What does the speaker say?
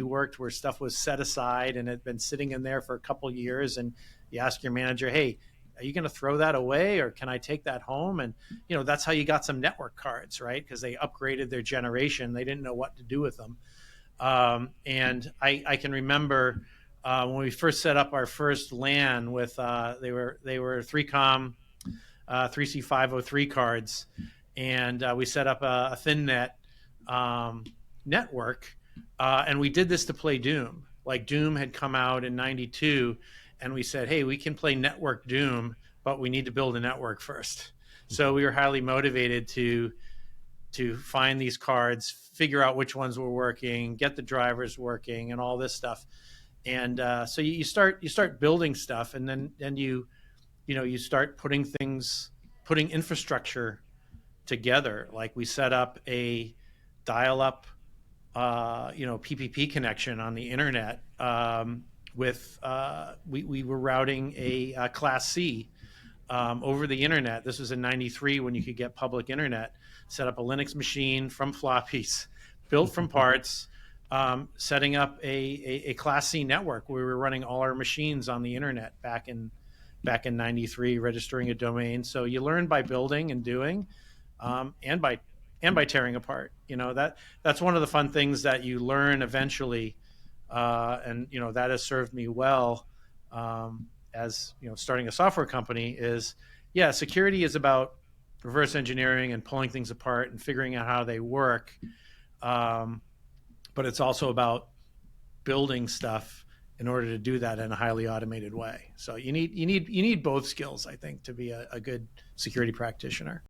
worked where stuff was set aside and had been sitting in there for a couple years, and you ask your manager, hey, are you going to throw that away, or can I take that home? And that's how you got some network cards, right? Because they upgraded their generation. They didn't know what to do with them. And I can remember when we first set up our first LAN with they were 3Com 3C503 cards, and we set up a ThinNet network, and we did this to play Doom. Like Doom had come out in '92, and we said, hey, we can play network Doom, but we need to build a network first. So we were highly motivated to find these cards, figure out which ones were working, get the drivers working, and all this stuff. And so you start building stuff, and then you start putting infrastructure together. Like we set up a dial-up PPP connection on the internet with we were routing a Class C over the internet. This was in '93 when you could get public internet. Set up a Linux machine from floppies, built from parts, setting up a Class C network where we were running all our machines on the internet back in '93, registering a domain. So you learn by building and doing, and by tearing apart. That's one of the fun things that you learn eventually, and that has served me well. As starting a software company is, security is about reverse engineering and pulling things apart and figuring out how they work, but it's also about building stuff in order to do that in a highly automated way. So you need both skills, I think, to be a good security practitioner.